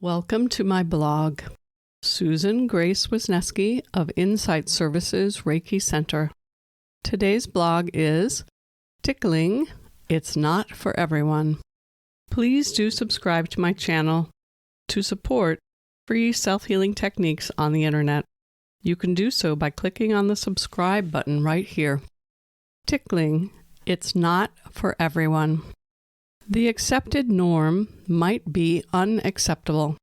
Welcome to my blog. Susan Grace Wisniewski of Insight Services Reiki Center. Today's blog is Tickling It's Not for Everyone. Please do subscribe to my channel to support free self-healing techniques on the internet. You can do so by clicking on the subscribe button right here. Tickling It's Not for Everyone. The accepted norm might be unacceptable.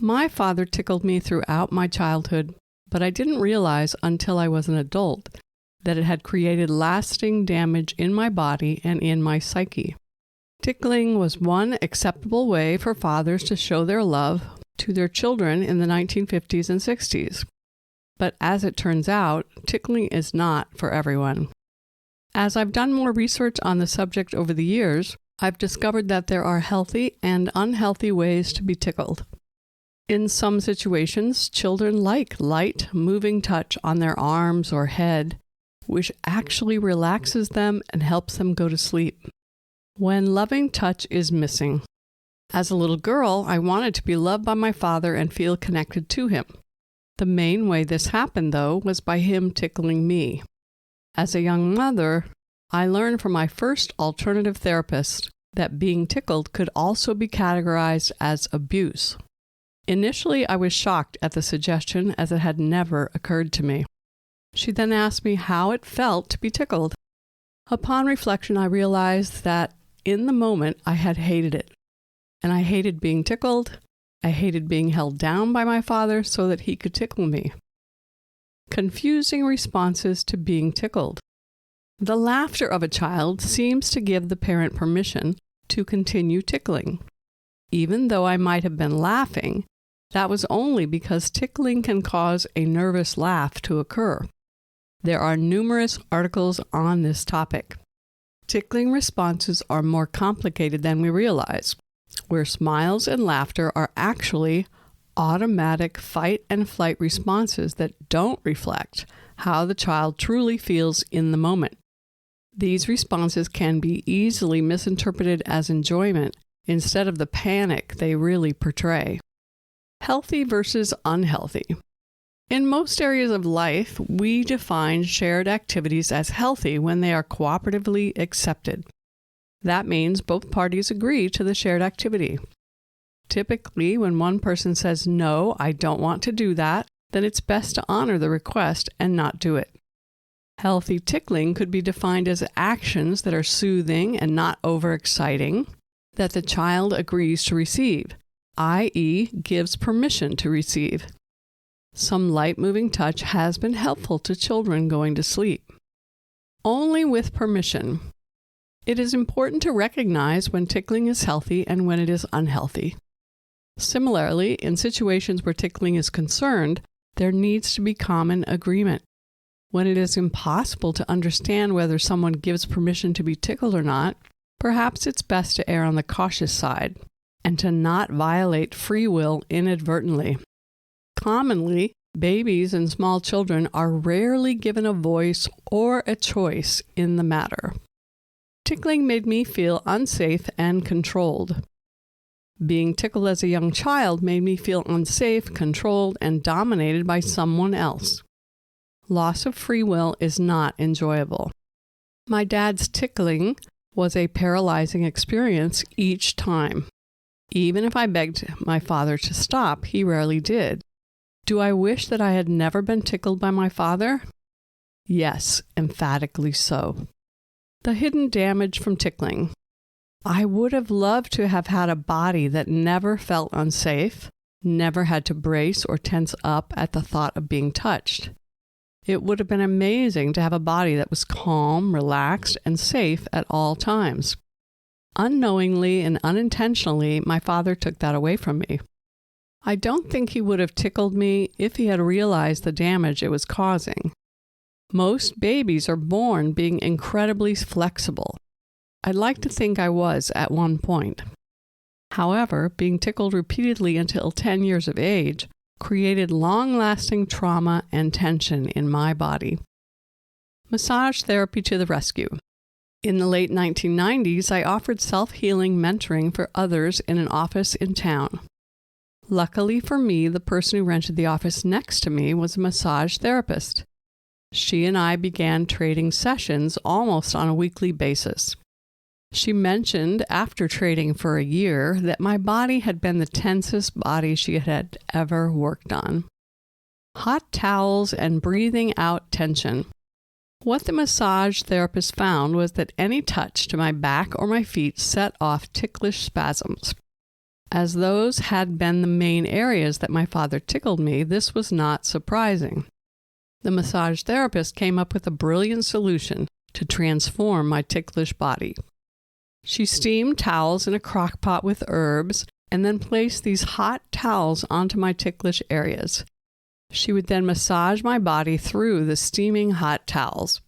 My father tickled me throughout my childhood, but I didn't realize until I was an adult that it had created lasting damage in my body and in my psyche. Tickling was one acceptable way for fathers to show their love to their children in the 1950s and 60s. But as it turns out, tickling is not for everyone. As I've done more research on the subject over the years, I've discovered that there are healthy and unhealthy ways to be tickled. In some situations, children like light, moving touch on their arms or head, which actually relaxes them and helps them go to sleep. When loving touch is missing. As a little girl, I wanted to be loved by my father and feel connected to him. The main way this happened, though, was by him tickling me. As a young mother, I learned from my first alternative therapist that being tickled could also be categorized as abuse. Initially, I was shocked at the suggestion as it had never occurred to me. She then asked me how it felt to be tickled. Upon reflection, I realized that in the moment I had hated it. And I hated being tickled. I hated being held down by my father so that he could tickle me. Confusing responses to being tickled. The laughter of a child seems to give the parent permission to continue tickling. Even though I might have been laughing, that was only because tickling can cause a nervous laugh to occur. There are numerous articles on this topic. Tickling responses are more complicated than we realize, where smiles and laughter are actually automatic fight and flight responses that don't reflect how the child truly feels in the moment. These responses can be easily misinterpreted as enjoyment instead of the panic they really portray. Healthy versus unhealthy. In most areas of life, we define shared activities as healthy when they are cooperatively accepted. That means both parties agree to the shared activity. Typically, when one person says, "No, I don't want to do that," then it's best to honor the request and not do it. Healthy tickling could be defined as actions that are soothing and not overexciting, that the child agrees to receive, i.e., gives permission to receive. Some light moving touch has been helpful to children going to sleep. Only with permission. It is important to recognize when tickling is healthy and when it is unhealthy. Similarly, in situations where tickling is concerned, there needs to be common agreement. When it is impossible to understand whether someone gives permission to be tickled or not, perhaps it's best to err on the cautious side and to not violate free will inadvertently. Commonly, babies and small children are rarely given a voice or a choice in the matter. Tickling made me feel unsafe and controlled. Being tickled as a young child made me feel unsafe, controlled, and dominated by someone else. Loss of free will is not enjoyable. My dad's tickling was a paralyzing experience each time. Even if I begged my father to stop, he rarely did. Do I wish that I had never been tickled by my father? Yes, emphatically so. The hidden damage from tickling. I would have loved to have had a body that never felt unsafe, never had to brace or tense up at the thought of being touched. It would have been amazing to have a body that was calm, relaxed, and safe at all times. Unknowingly and unintentionally, my father took that away from me. I don't think he would have tickled me if he had realized the damage it was causing. Most babies are born being incredibly flexible. I'd like to think I was at one point. However, being tickled repeatedly until 10 years of age created long-lasting trauma and tension in my body. Massage therapy to the rescue. In the late 1990s, I offered self-healing mentoring for others in an office in town. Luckily for me, the person who rented the office next to me was a massage therapist. She and I began trading sessions almost on a weekly basis. She mentioned after trading for a year that my body had been the tensest body she had ever worked on. Hot towels and breathing out tension. What the massage therapist found was that any touch to my back or my feet set off ticklish spasms. As those had been the main areas that my father tickled me, this was not surprising. The massage therapist came up with a brilliant solution to transform my ticklish body. She steamed towels in a crock pot with herbs and then placed these hot towels onto my ticklish areas. She would then massage my body through the steaming hot towels.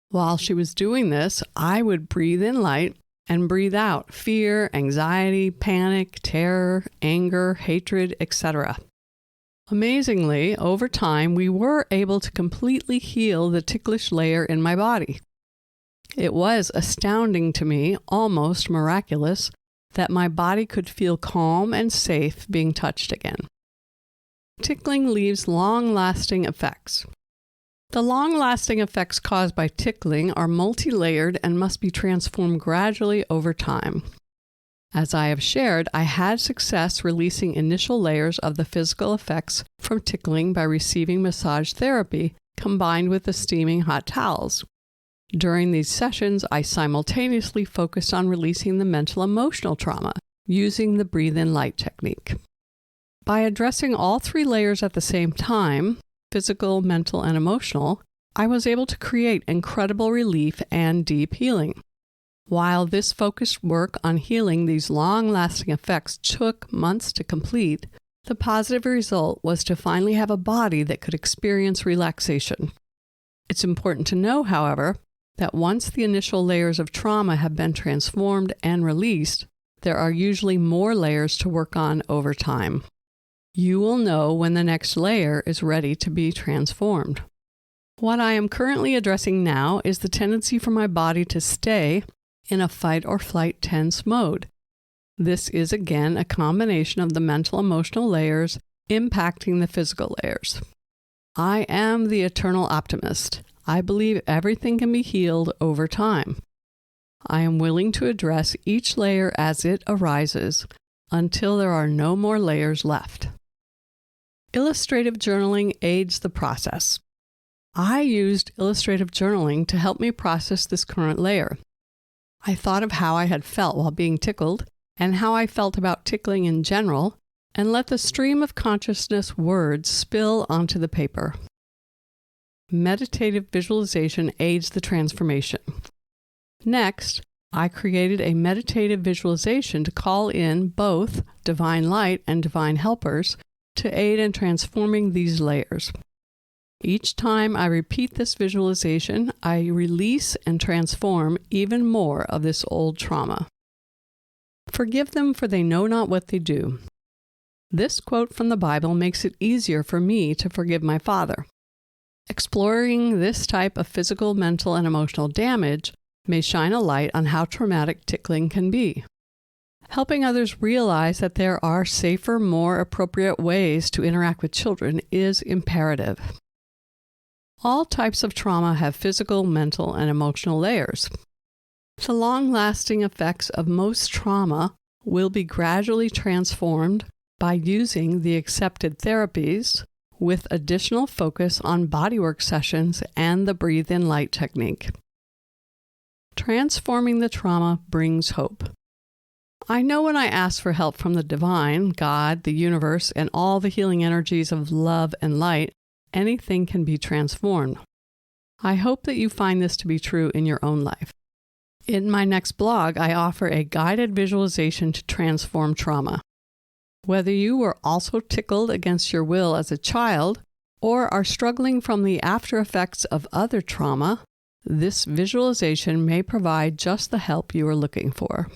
While she was doing this, I would breathe in light and breathe out fear, anxiety, panic, terror, anger, hatred, etc. Amazingly, over time, we were able to completely heal the ticklish layer in my body. It was astounding to me, almost miraculous, that my body could feel calm and safe being touched again. Tickling leaves long-lasting effects. The long-lasting effects caused by tickling are multi-layered and must be transformed gradually over time. As I have shared, I had success releasing initial layers of the physical effects from tickling by receiving massage therapy combined with the steaming hot towels. During these sessions, I simultaneously focused on releasing the mental-emotional trauma using the breathe-in light technique. By addressing all three layers at the same time, physical, mental, and emotional, I was able to create incredible relief and deep healing. While this focused work on healing these long-lasting effects took months to complete, the positive result was to finally have a body that could experience relaxation. It's important to know, however, that once the initial layers of trauma have been transformed and released, there are usually more layers to work on over time. You will know when the next layer is ready to be transformed. What I am currently addressing now is the tendency for my body to stay in a fight or flight tense mode. This is again a combination of the mental-emotional layers impacting the physical layers. I am the eternal optimist. I believe everything can be healed over time. I am willing to address each layer as it arises until there are no more layers left. Illustrative journaling aids the process. I used illustrative journaling to help me process this current layer. I thought of how I had felt while being tickled and how I felt about tickling in general, and let the stream of consciousness words spill onto the paper. Meditative visualization aids the transformation. Next, I created a meditative visualization to call in both divine light and divine helpers to aid in transforming these layers. Each time I repeat this visualization, I release and transform even more of this old trauma. Forgive them, for they know not what they do. This quote from the Bible makes it easier for me to forgive my father. Exploring this type of physical, mental, and emotional damage may shine a light on how traumatic tickling can be. Helping others realize that there are safer, more appropriate ways to interact with children is imperative. All types of trauma have physical, mental, and emotional layers. The long-lasting effects of most trauma will be gradually transformed by using the accepted therapies with additional focus on bodywork sessions and the breathe-in light technique. Transforming the trauma brings hope. I know when I ask for help from the divine, God, the universe, and all the healing energies of love and light, anything can be transformed. I hope that you find this to be true in your own life. In my next blog, I offer a guided visualization to transform trauma. Whether you were also tickled against your will as a child or are struggling from the after effects of other trauma, this visualization may provide just the help you are looking for.